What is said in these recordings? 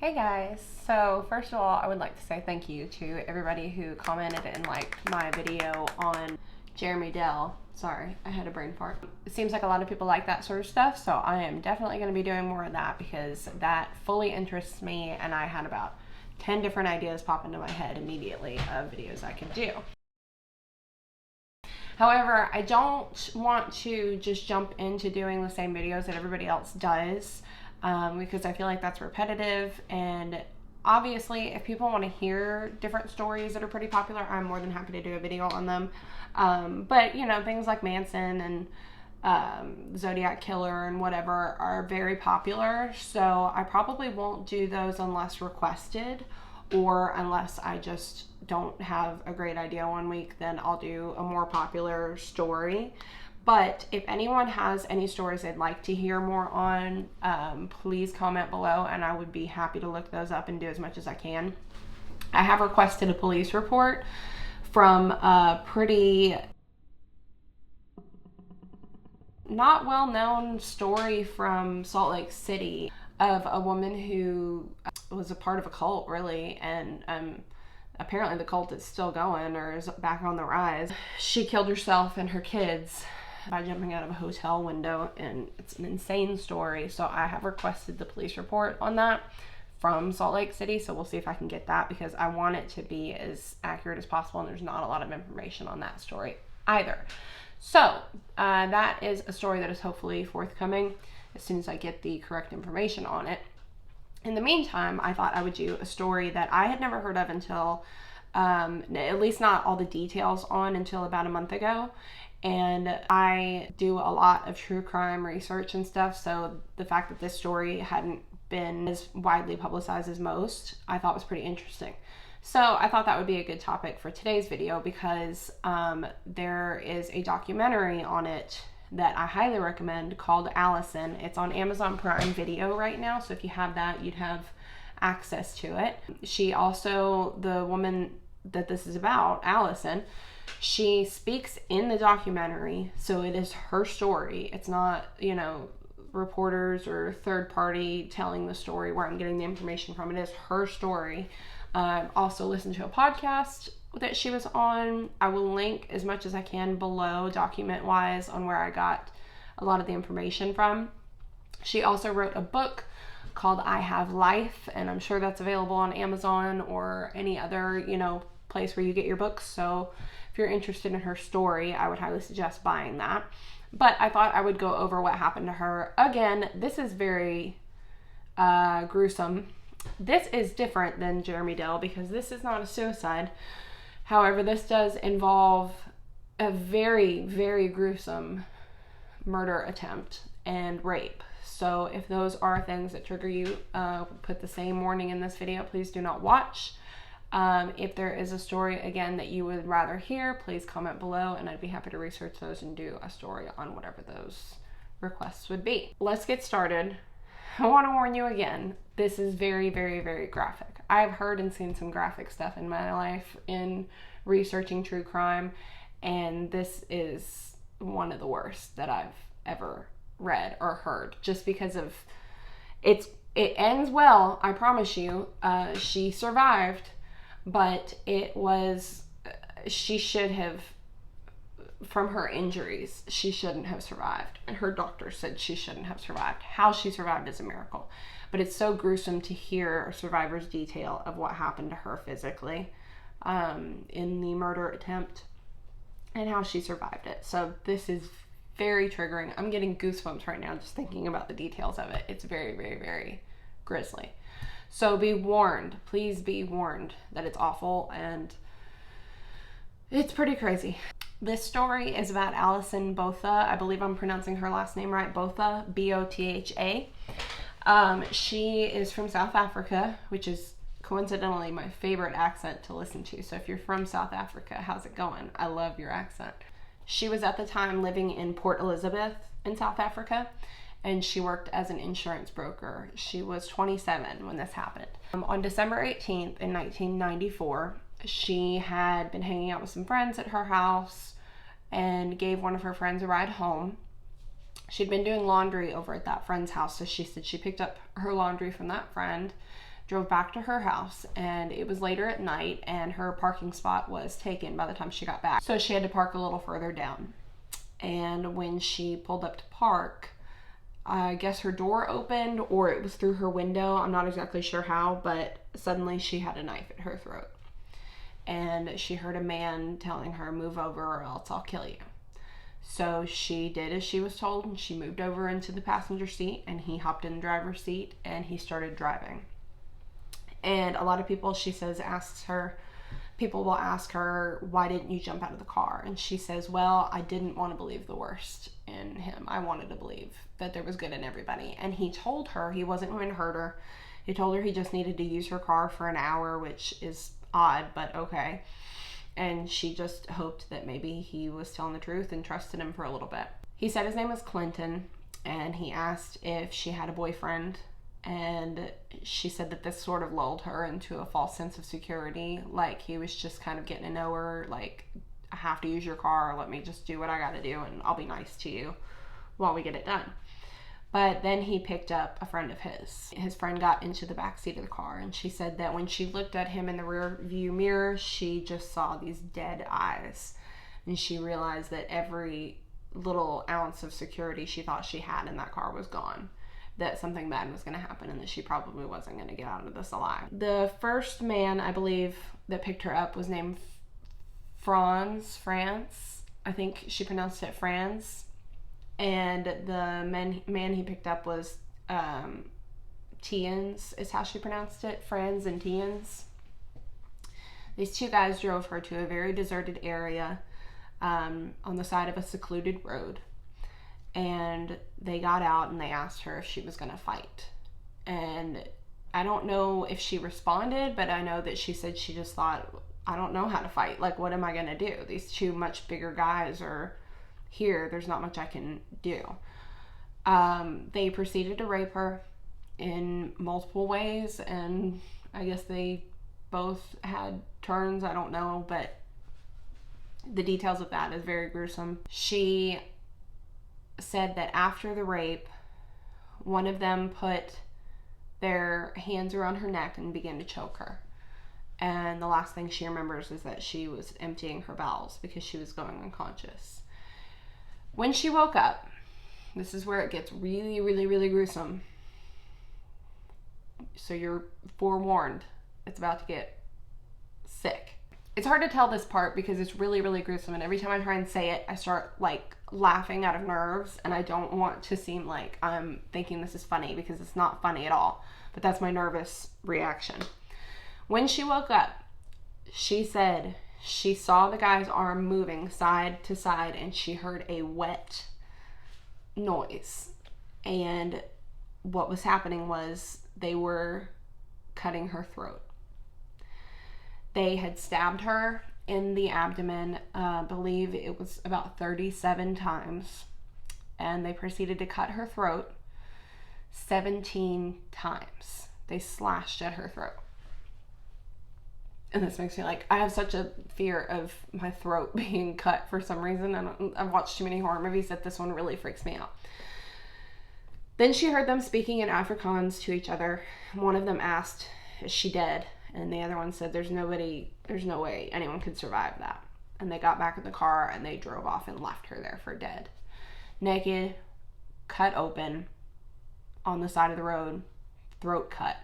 Hey guys, so first of all, I would like to say thank you to everybody who commented and liked my video on Jeremy Dell. Sorry, I had a brain fart. It seems like a lot of people like that sort of stuff, so I am definitely going to be doing more of that because that fully interests me, and I had about 10 different ideas pop into my head immediately of videos I could do. However, I don't want to just jump into doing the same videos that everybody else does. Because I feel like that's repetitive, and obviously if people want to hear different stories that are pretty popular, I'm more than happy to do a video on them. But you know, things like Manson and Zodiac Killer and whatever are very popular, so I probably won't do those unless requested, or unless I just don't have a great idea one week, then I'll do a more popular story. But if anyone has any stories they'd like to hear more on, please comment below and I would be happy to look those up and do as much as I can. I have requested a police report from a pretty not well-known story from Salt Lake City of a woman who was a part of a cult, really, and apparently the cult is still going or is back on the rise. She killed herself and her kids by jumping out of a hotel window, and it's an insane story. So I have requested the police report on that from Salt Lake City, so we'll see if I can get that because I want it to be as accurate as possible, and there's not a lot of information on that story either. So that is a story that is hopefully forthcoming as soon as I get the correct information on it. In the meantime, I thought I would do a story that I had never heard of until, at least not all the details on, until about a month ago. And I do a lot of true crime research and stuff, so the fact that this story hadn't been as widely publicized as most, I thought was pretty interesting. So I thought that would be a good topic for today's video because there is a documentary on it that I highly recommend called Alison. It's on Amazon Prime Video right now, so if you have that, you'd have access to it. She also, the woman that this is about, Alison, she speaks in the documentary, so it is her story. It's not, you know, reporters or third party telling the story where I'm getting the information from. It is her story. Also listen to a podcast that she was on. I will link as much as I can below, document wise, on where I got a lot of the information from. She also wrote a book called I Have Life, and I'm sure that's available on Amazon or any other, you know, place where you get your books. So if you're interested in her story, I would highly suggest buying that. But I thought I would go over what happened to her. Again, this is very gruesome. This is different than Jeremy Dell because this is not a suicide. However, this does involve a very, very gruesome murder attempt and rape. So if those are things that trigger you, put the same warning in this video. Please do not watch. If there is a story, again, that you would rather hear, please comment below and I'd be happy to research those and do a story on whatever those requests would be. Let's get started. I want to warn you again, this is very, very, very graphic. I've heard and seen some graphic stuff in my life in researching true crime, and this is one of the worst that I've ever read or heard, just because of it ends well, I promise you. She survived, but it was, she should have, from her injuries, she shouldn't have survived. And her doctor said she shouldn't have survived. How she survived is a miracle. But it's so gruesome to hear a survivor's detail of what happened to her physically in the murder attempt and how she survived it. So this is very triggering. I'm getting goosebumps right now just thinking about the details of it. It's very, very, very grisly. So be warned. Please be warned that it's awful and it's pretty crazy. This story is about Alison Botha. I believe I'm pronouncing her last name right. Botha, B-O-T-H-A. She is from South Africa, which is coincidentally my favorite accent to listen to. So if you're from South Africa, how's it going? I love your accent. She was at the time living in Port Elizabeth in South Africa, and she worked as an insurance broker. She was 27 when this happened. On December 18th in 1994, she had been hanging out with some friends at her house and gave one of her friends a ride home. She'd been doing laundry over at that friend's house, so she said she picked up her laundry from that friend, drove back to her house, and it was later at night, and her parking spot was taken by the time she got back. So she had to park a little further down. And when she pulled up to park, I guess her door opened, or it was through her window. I'm not exactly sure how, but suddenly she had a knife at her throat. And she heard a man telling her, "Move over or else I'll kill you." So she did as she was told, and she moved over into the passenger seat, and he hopped in the driver's seat, and he started driving. And a lot of people, she says, people will ask her, "Why didn't you jump out of the car?" And she says, "Well, I didn't want to believe the worst in him. I wanted to believe that there was good in everybody." And he told her he wasn't going to hurt her. He told her he just needed to use her car for an hour, which is odd, but okay. And she just hoped that maybe he was telling the truth and trusted him for a little bit. He said his name was Clinton, and he asked if she had a boyfriend, and she said that this sort of lulled her into a false sense of security, like he was just kind of getting to know her, like, "I have to use your car, let me just do what I gotta do, and I'll be nice to you while we get it done." But then he picked up a friend of his. His friend got into the backseat of the car, and she said that when she looked at him in the rear view mirror, she just saw these dead eyes. And she realized that every little ounce of security she thought she had in that car was gone. That something bad was going to happen, and that she probably wasn't going to get out of this alive. The first man, I believe, that picked her up was named France. I think she pronounced it Franz. And the man he picked up was Tiens, is how she pronounced it. Franz and Tiens. These two guys drove her to a very deserted area on the side of a secluded road. And they got out and they asked her if she was going to fight. And I don't know if she responded, but I know that she said she just thought, "I don't know how to fight. Like, what am I going to do? These two much bigger guys are here. There's not much I can do." They proceeded to rape her in multiple ways, and I guess they both had turns. I don't know, but the details of that is very gruesome. She said that after the rape, one of them put their hands around her neck and began to choke her. And the last thing she remembers is that she was emptying her bowels because she was going unconscious. When she woke up, this is where it gets really, really, really gruesome. So you're forewarned. It's about to get sick. It's hard to tell this part because it's really, really gruesome. And every time I try and say it, I start like laughing out of nerves. And I don't want to seem like I'm thinking this is funny, because it's not funny at all. But that's my nervous reaction. When she woke up, she said she saw the guy's arm moving side to side, and she heard a wet noise. And what was happening was they were cutting her throat. They had stabbed her in the abdomen, I believe it was about 37 times. And they proceeded to cut her throat 17 times. They slashed at her throat. And this makes me like, I have such a fear of my throat being cut for some reason. I've watched too many horror movies that this one really freaks me out. Then she heard them speaking in Afrikaans to each other. One of them asked, "Is she dead?" And the other one said, there's no way anyone could survive that. And they got back in the car and they drove off and left her there for dead. Naked, cut open, on the side of the road, throat cut.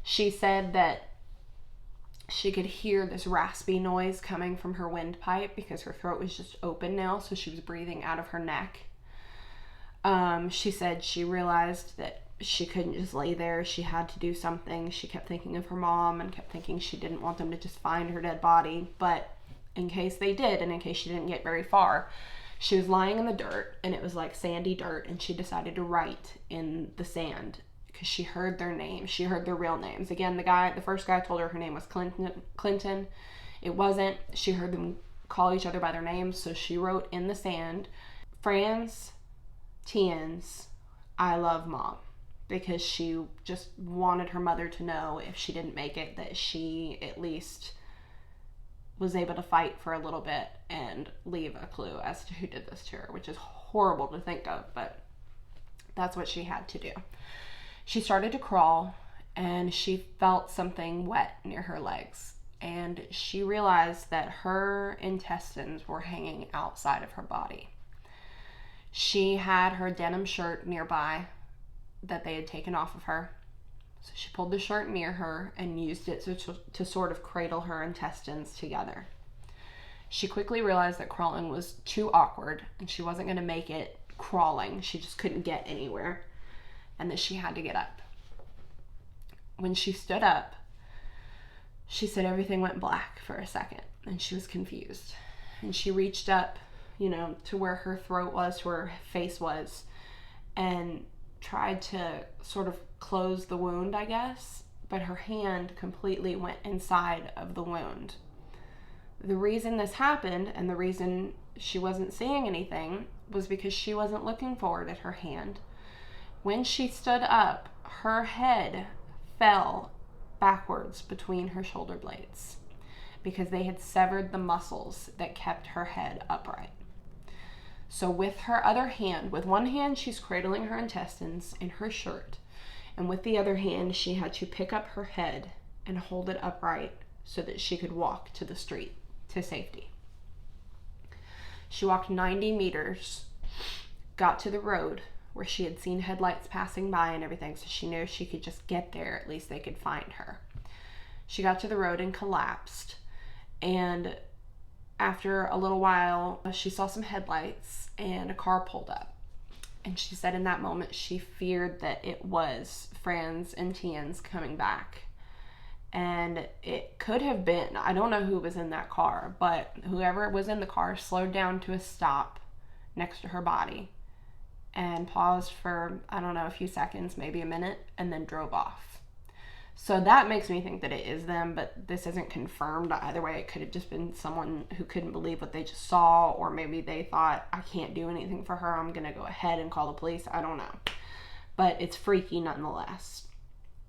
She said that she could hear this raspy noise coming from her windpipe because her throat was just open now, so she was breathing out of her neck. She said she realized that she couldn't just lay there. She had to do something. She kept thinking of her mom and kept thinking she didn't want them to just find her dead body. But in case they did, and in case she didn't get very far, she was lying in the dirt, and it was like sandy dirt, and she decided to write in the sand because she heard their names. She heard their real names. Again, the first guy told her name was Clinton. It wasn't. She heard them call each other by their names, so she wrote in the sand, "Franz, Tiens, I love Mom," because she just wanted her mother to know if she didn't make it that she at least was able to fight for a little bit and leave a clue as to who did this to her, which is horrible to think of, but that's what she had to do. She started to crawl, and she felt something wet near her legs. And she realized that her intestines were hanging outside of her body. She had her denim shirt nearby that they had taken off of her. So she pulled the shirt near her and used it to sort of cradle her intestines together. She quickly realized that crawling was too awkward and she wasn't going to make it crawling. She just couldn't get anywhere, and that she had to get up. When she stood up, she said everything went black for a second and she was confused. And she reached up, to where her throat was, to where her face was, and tried to sort of close the wound, I guess, but her hand completely went inside of the wound. The reason this happened, and the reason she wasn't seeing anything, was because she wasn't looking forward at her hand. When she stood up, her head fell backwards between her shoulder blades because they had severed the muscles that kept her head upright. So with her other hand, with one hand, she's cradling her intestines in her shirt, and with the other hand, she had to pick up her head and hold it upright so that she could walk to the street to safety. She walked 90 meters, got to the road where she had seen headlights passing by and everything, so she knew if she could just get there, at least they could find her. She got to the road and collapsed, and after a little while, she saw some headlights and a car pulled up. And she said in that moment, she feared that it was Franz and Tien's coming back. And it could have been, I don't know who was in that car, but whoever was in the car slowed down to a stop next to her body and paused for, I don't know, a few seconds, maybe a minute, and then drove off. So that makes me think that it is them, but this isn't confirmed. Either way, it could have just been someone who couldn't believe what they just saw, or maybe they thought, I can't do anything for her, I'm going to go ahead and call the police. I don't know. But it's freaky nonetheless.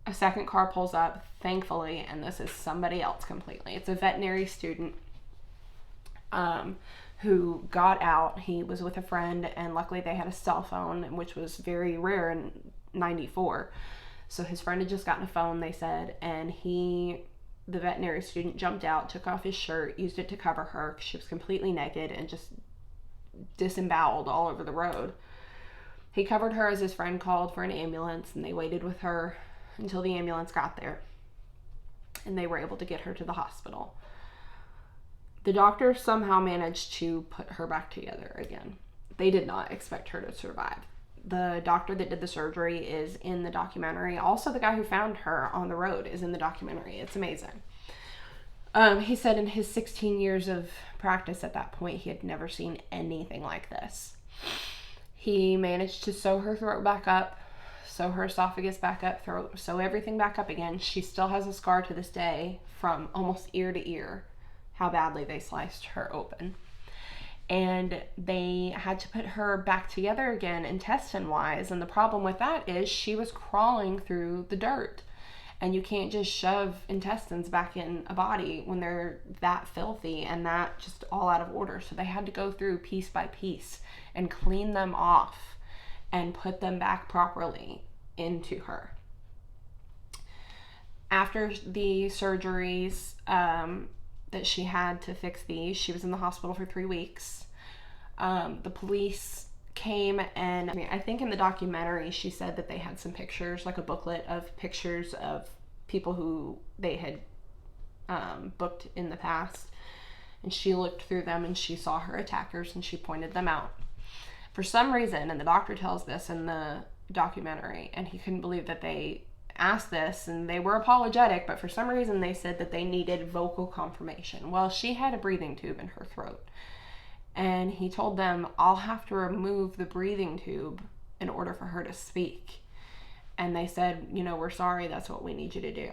A second car pulls up, thankfully, and this is somebody else completely. It's a veterinary student who got out. He was with a friend, and luckily they had a cell phone, which was very rare in 94. So his friend had just gotten a phone, they said, and the veterinary student, jumped out, took off his shirt, used it to cover her because she was completely naked and just disemboweled all over the road. He covered her as his friend called for an ambulance, and they waited with her until the ambulance got there, and they were able to get her to the hospital. The doctor somehow managed to put her back together again. They did not expect her to survive. The doctor that did the surgery is in the documentary. Also, the guy who found her on the road is in the documentary. It's amazing. He said in his 16 years of practice at that point, he had never seen anything like this. He managed to sew her throat back up, sew her esophagus back up, sew everything back up again. She still has a scar to this day from almost ear to ear, how badly they sliced her open. And they had to put her back together again intestine-wise. And the problem with that is she was crawling through the dirt. And you can't just shove intestines back in a body when they're that filthy and that just all out of order. So they had to go through piece by piece and clean them off and put them back properly into her. After the surgeries that she had to fix these, she was in the hospital for 3 weeks. The police came, and I think in the documentary she said that they had some pictures, like a booklet of pictures of people who they had booked in the past, and she looked through them and she saw her attackers and she pointed them out. For some reason, and the doctor tells this in the documentary, and he couldn't believe that they asked this, and they were apologetic, but for some reason they said that they needed vocal confirmation. Well, she had a breathing tube in her throat, and he told them, I'll have to remove the breathing tube in order for her to speak. And they said, we're sorry, that's what we need you to do.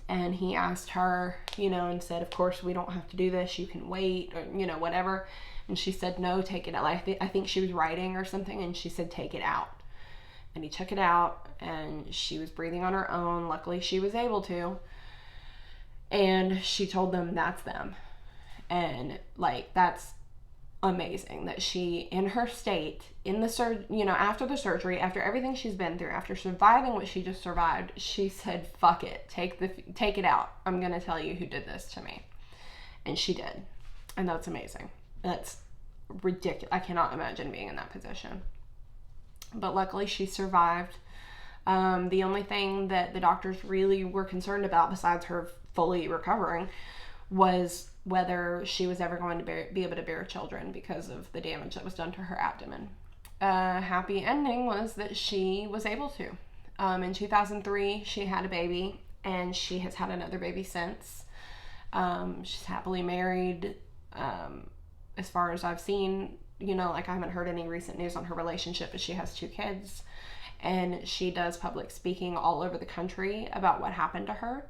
And he asked her, and said, of course we don't have to do this, you can wait, or whatever. And she said, no, take it out. I think she was writing or something, and she said, take it out. And he took it out, and she was breathing on her own. Luckily, she was able to. And she told them, that's them. And, that's amazing that she, in her state, in the after the surgery, after everything she's been through, after surviving what she just survived, she said, fuck it, take it out. I'm gonna tell you who did this to me. And she did. And that's amazing. That's ridiculous. I cannot imagine being in that position. But luckily she survived. The only thing that the doctors really were concerned about, besides her fully recovering, was whether she was ever going to be able to bear children because of the damage that was done to her abdomen. Happy ending was that she was able to. In 2003, she had a baby, and she has had another baby since. She's happily married. As far as I've seen, I haven't heard any recent news on her relationship, but she has 2 kids, and she does public speaking all over the country about what happened to her.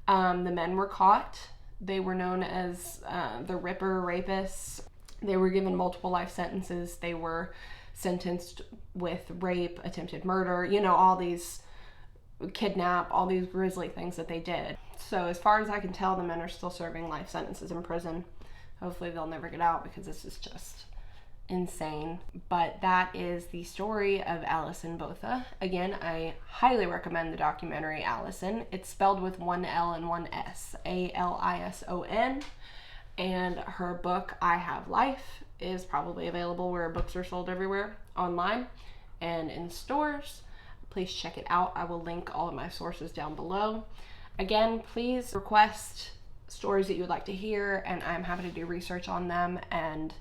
The men were caught. They were known as the Ripper rapists. They were given multiple life sentences. They were sentenced with rape, attempted murder, all these kidnap, all these grisly things that they did. So as far as I can tell, the men are still serving life sentences in prison. Hopefully they'll never get out, because this is just insane. But that is the story of Alison Botha. Again, I highly recommend the documentary Alison. It's spelled with 1 L and 1 S, Alison. And her book, I Have Life, is probably available where books are sold everywhere, online and in stores. Please check it out. I will link all of my sources down below. Again, please request stories that you would like to hear, and I'm happy to do research on them and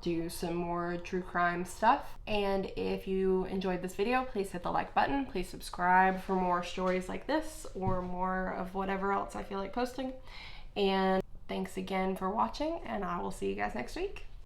do some more true crime stuff. And if you enjoyed this video, please hit the like button. Please subscribe for more stories like this, or more of whatever else I feel like posting. And thanks again for watching, and I will see you guys next week.